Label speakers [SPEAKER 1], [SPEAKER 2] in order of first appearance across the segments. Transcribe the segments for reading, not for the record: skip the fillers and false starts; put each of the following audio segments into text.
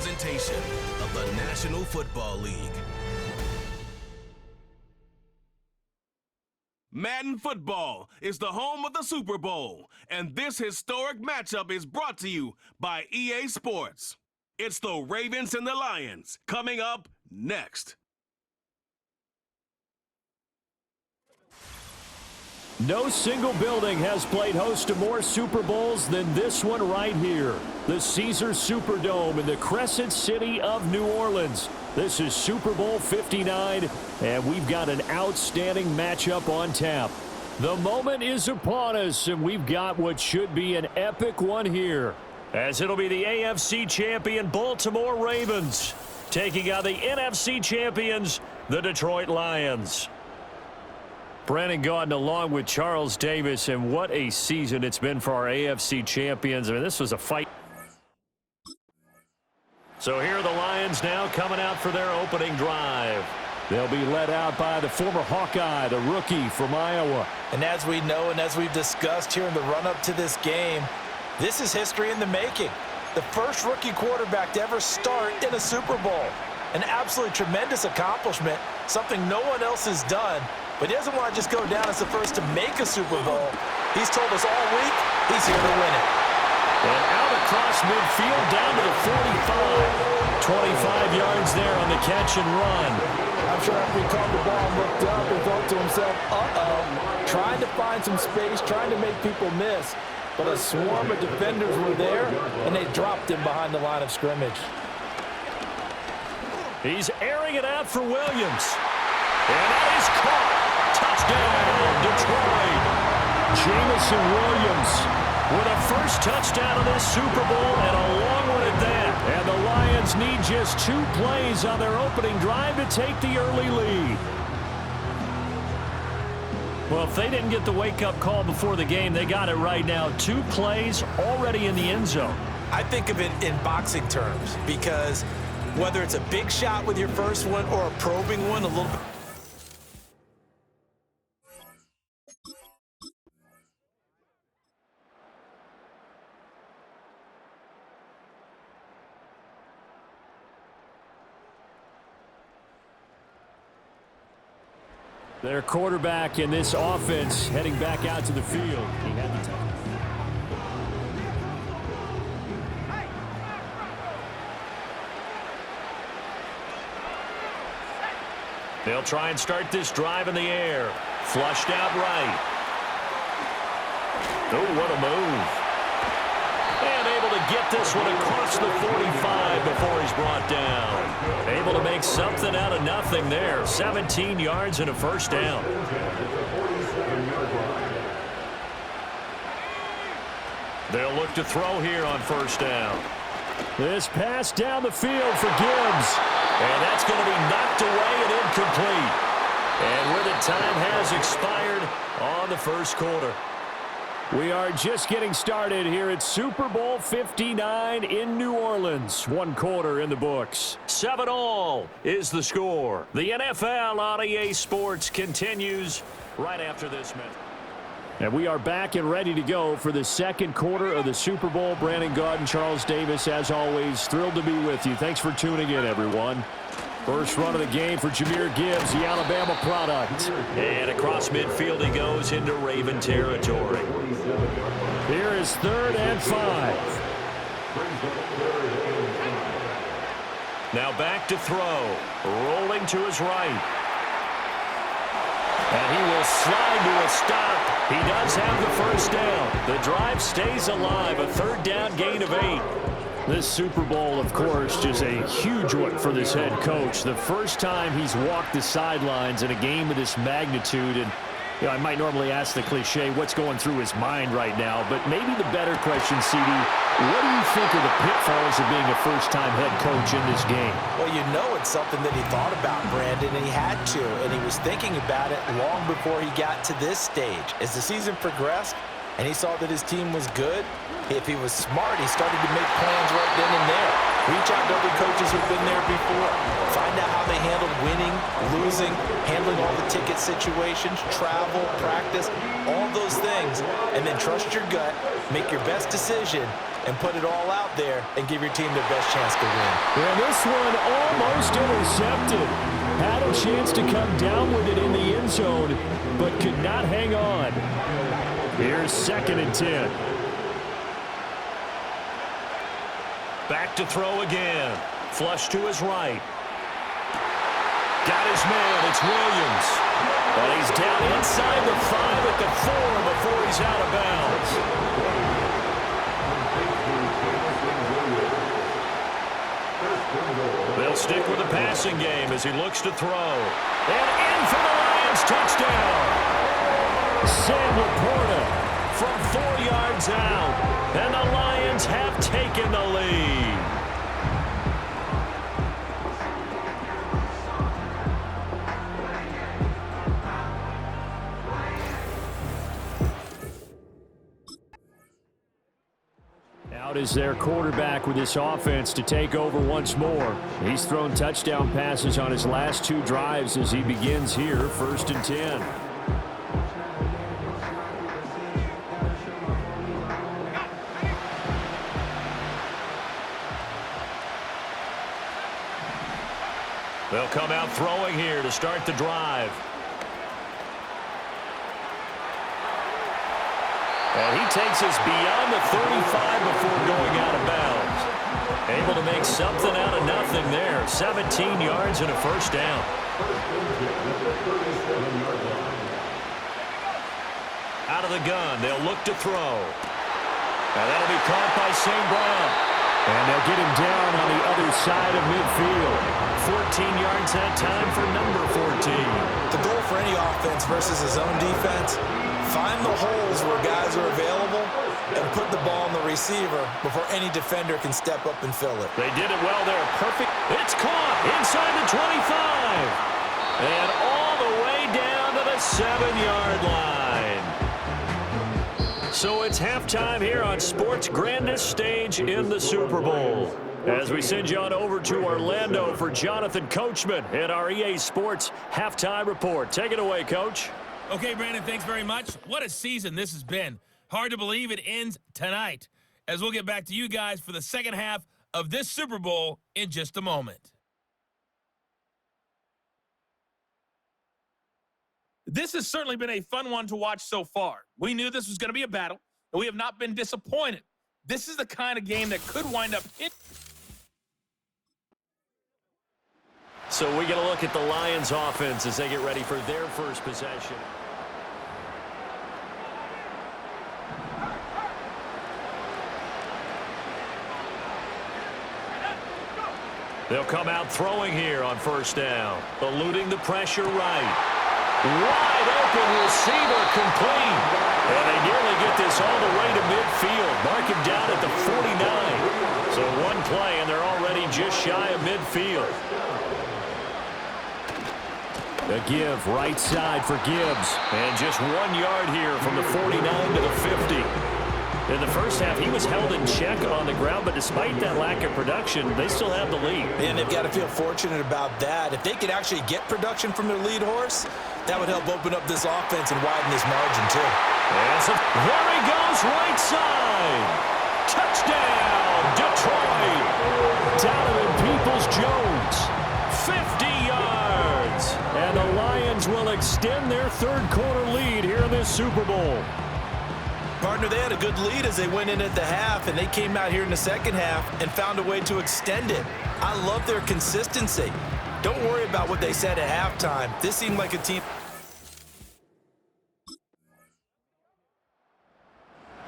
[SPEAKER 1] presentation of the National Football League. Madden Football is the home of the Super Bowl, and this historic matchup is brought to you by EA Sports. It's the Ravens and the Lions, coming up next.
[SPEAKER 2] No single building has played host to more Super Bowls than this one right here. The Caesars Superdome in the Crescent City of New Orleans. This is Super Bowl 59, and we've got an outstanding matchup on tap. The moment is upon us, and we've got what should be an epic one here, as it'll be the AFC champion Baltimore Ravens taking on the NFC champions, the Detroit Lions. Brandon Gaudin along with Charles Davis, and what a season it's been for our AFC champions. I mean, this was a fight. So here are the Lions now coming out for their opening drive. They'll be led out by the former Hawkeye, the rookie from Iowa.
[SPEAKER 3] And as we know and as we've discussed here in the run-up to this game, this is history in the making. The first rookie quarterback to ever start in a Super Bowl. An absolutely tremendous accomplishment, something no one else has done. But he doesn't want to just go down as the first to make a Super Bowl. He's told us all week he's here to win it.
[SPEAKER 2] And out across midfield down to the 45. 25 yards there on the catch and run.
[SPEAKER 3] I'm sure after he caught the ball and looked up and thought to himself, uh-oh, trying to find some space, trying to make people miss. But a swarm of defenders were there, and they dropped him behind the line of scrimmage.
[SPEAKER 2] He's airing it out for Williams. And that is caught. Touchdown, Detroit. Jamison Williams with a first touchdown of this Super Bowl, and a long one at that. And the Lions need just 2 plays on their opening drive to take the early lead. Well, if they didn't get the wake-up call before the game, they got it right now. 2 plays already in the end zone.
[SPEAKER 3] I think of it in boxing terms, because whether it's a big shot with your first one or a probing one, a little bit.
[SPEAKER 2] Their quarterback in this offense heading back out to the field. He had the time. They'll try and start this drive in the air. Flushed out right. Oh, what a move. And able to get this one across the 45 before he's brought down. Able to make something out of nothing there. 17 yards and a first down. They'll look to throw here on first down. This pass down the field for Gibbs. And that's going to be knocked away and incomplete. And where the time has expired on the first quarter. We are just getting started here at Super Bowl 59 in New Orleans. 1 quarter in the books. 7-all is the score. The NFL on EA Sports continues right after this minute. And we are back and ready to go for the second quarter of the Super Bowl. Brandon Gaudin, Charles Davis, as always, thrilled to be with you. Thanks for tuning in, everyone. First run of the game for Jahmyr Gibbs, the Alabama product. And across midfield he goes into Raven territory. Here is 3rd and 5. Now back to throw. Rolling to his right. And he will slide to a stop. He does have the first down. The drive stays alive. A 3rd down gain of 8. This Super Bowl, of course, just a huge one for this head coach. The first time he's walked the sidelines in a game of this magnitude. And, you know, I might normally ask the cliche, what's going through his mind right now? But maybe the better question, CD, what do you think are the pitfalls of being a first-time head coach in this game?
[SPEAKER 3] Well, you know it's something that he thought about, Brandon, and he had to. And he was thinking about it long before he got to this stage. As the season progressed and he saw that his team was good, if he was smart, he started to make plans right then and there. Reach out to other coaches who've been there before. Find out how they handled winning, losing, handling all the ticket situations, travel, practice, all those things. And then trust your gut, make your best decision, and put it all out there and give your team their best chance to win.
[SPEAKER 2] And this one almost intercepted. Had a chance to come down with it in the end zone, but could not hang on. Here's 2nd and 10. Back to throw again. Flush to his right. Got his man. It's Williams. And he's down inside the 5 at the 4 before he's out of bounds. They'll stick with the passing game as he looks to throw. And in for the Lions. Touchdown. Sam Laporta from 4 yards out. And the Lions have taken the lead. Out is their quarterback with this offense to take over once more. He's thrown touchdown passes on his last 2 drives as he begins here, 1st and 10. They'll come out throwing here to start the drive. And he takes us beyond the 35 before going out of bounds. Able to make something out of nothing there. 17 yards and a 1st down. Out of the gun, they'll look to throw. And that'll be caught by St. Brown. And they'll get him down on the other side of midfield. 14 yards that time for number 14.
[SPEAKER 3] The goal for any offense versus his own defense, find the holes where guys are available and put the ball on the receiver before any defender can step up and fill it.
[SPEAKER 2] They did it well there. Perfect. It's caught inside the 25. And all the way down to the 7-yard line. So it's halftime here on sports' grandest stage in the Super Bowl. As we send you on over to Orlando for Jonathan Coachman in our EA Sports Halftime Report. Take it away, Coach.
[SPEAKER 4] Okay, Brandon, thanks very much. What a season this has been. Hard to believe it ends tonight, as we'll get back to you guys for the second half of this Super Bowl in just a moment. This has certainly been a fun one to watch so far. We knew this was going to be a battle, and we have not been disappointed. This is the kind of game that could wind up hit.
[SPEAKER 2] So we get a look at the Lions offense as they get ready for their first possession. They'll come out throwing here on 1st down. Eluding the pressure right. Wide open receiver complete. And they nearly get this all the way to midfield. Mark him down at the 49. So one play and they're already just shy of midfield. The give right side for Gibbs. And just 1 yard here from the 49 to the 50. In the first half, he was held in check on the ground, but despite that lack of production, they still have the lead.
[SPEAKER 3] And they've got to feel fortunate about that. If they could actually get production from their lead horse, that would help open up this offense and widen this margin, too.
[SPEAKER 2] And so there he goes, right side. Touchdown, Detroit. Donovan Peoples-Jones, 50 yards. And the Lions will extend their third-quarter lead here in this Super Bowl.
[SPEAKER 3] Partner, they had a good lead as they went in at the half, and they came out here in the second half and found a way to extend it. I love their consistency. Don't worry about what they said at halftime. This seemed like a team.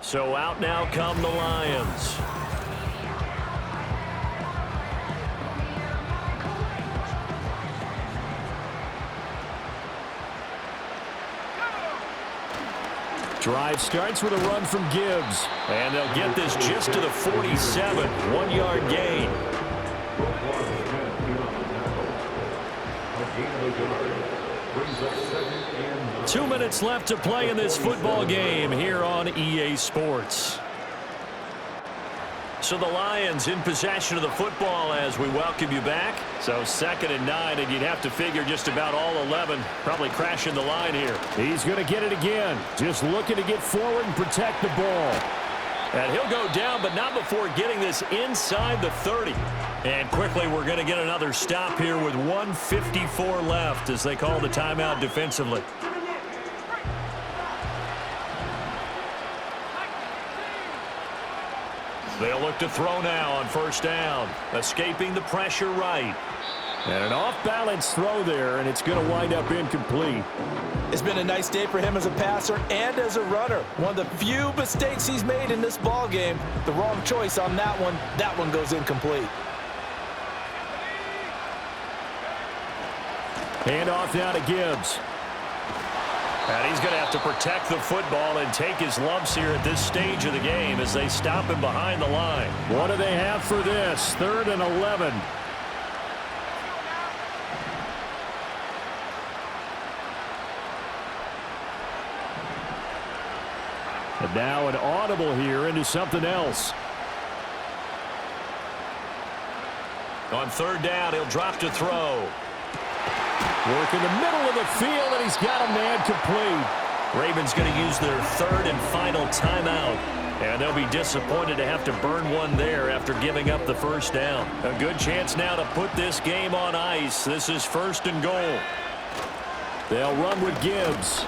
[SPEAKER 2] So out now come the Lions. Drive starts with a run from Gibbs. And they'll get this just to the 47. 1 yard gain. Two minutes left to play in this football game here on EA Sports. So the Lions in possession of the football as we welcome you back. So 2nd and 9, and you'd have to figure just about all 11 probably crashing the line here.
[SPEAKER 5] He's going to get it again. Just looking to get forward and protect the ball.
[SPEAKER 2] And he'll go down, but not before getting this inside the 30. And quickly, we're going to get another stop here with 1:54 left as they call the timeout defensively. They'll look to throw now on 1st down, escaping the pressure right.
[SPEAKER 5] And an off-balance throw there, and it's going to wind up incomplete.
[SPEAKER 3] It's been a nice day for him as a passer and as a runner. One of the few mistakes he's made in this ball game. The wrong choice on that one. That one goes incomplete.
[SPEAKER 5] Hand off now to Gibbs.
[SPEAKER 2] And he's going to have to protect the football and take his lumps here at this stage of the game as they stop him behind the line.
[SPEAKER 5] What do they have for this? 3rd and 11. And now an audible here into something else.
[SPEAKER 2] On 3rd down, he'll drop to throw.
[SPEAKER 5] Work in the middle of the field, and he's got a man complete.
[SPEAKER 2] Ravens going to use their 3rd and final timeout. And they'll be disappointed to have to burn one there after giving up the 1st down. A good chance now to put this game on ice. This is 1st and goal.
[SPEAKER 5] They'll run with Gibbs.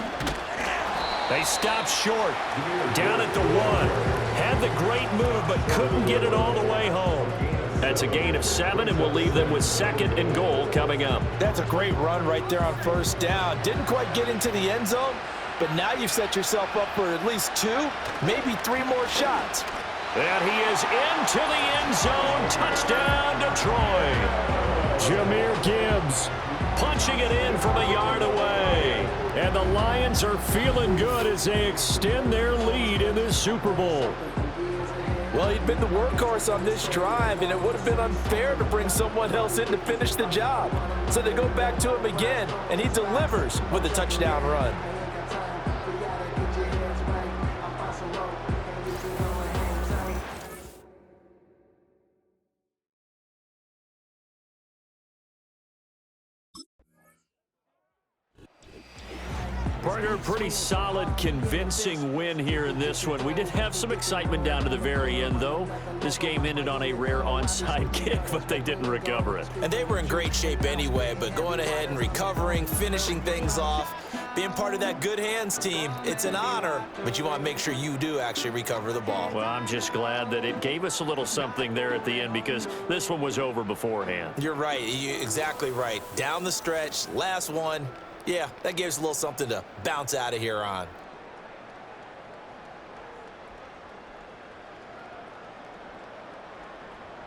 [SPEAKER 2] They stopped short. Down at the 1. Had the great move, but couldn't get it all the way home. That's a gain of 7, and we'll leave them with 2nd and goal coming up.
[SPEAKER 3] That's a great run right there on 1st down. Didn't quite get into the end zone, but now you've set yourself up for at least 2, maybe 3 more shots.
[SPEAKER 2] And he is into the end zone. Touchdown, Detroit.
[SPEAKER 5] Jahmyr Gibbs
[SPEAKER 2] punching it in from a yard away.
[SPEAKER 5] And the Lions are feeling good as they extend their lead in this Super Bowl.
[SPEAKER 3] Well, he'd been the workhorse on this drive, and it would have been unfair to bring someone else in to finish the job. So they go back to him again, and he delivers with a touchdown run.
[SPEAKER 2] Partner, pretty solid, convincing win here in this one. We did have some excitement down to the very end, though. This game ended on a rare onside kick, but they didn't recover it.
[SPEAKER 3] And they were in great shape anyway, but going ahead and recovering, finishing things off, being part of that good hands team, it's an honor, but you want to make sure you do actually recover the ball.
[SPEAKER 2] Well, I'm just glad that it gave us a little something there at the end because this one was over beforehand.
[SPEAKER 3] You're right. You're exactly right. Down the stretch, last one. Yeah, that gives a little something to bounce out of here on.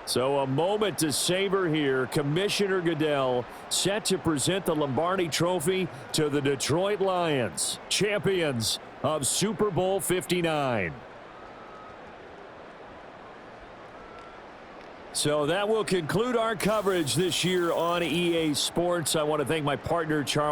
[SPEAKER 5] So a moment to savor here. Commissioner Goodell set to present the Lombardi Trophy to the Detroit Lions, champions of Super Bowl 59. So that will conclude our coverage this year on EA Sports. I want to thank my partner, Charles.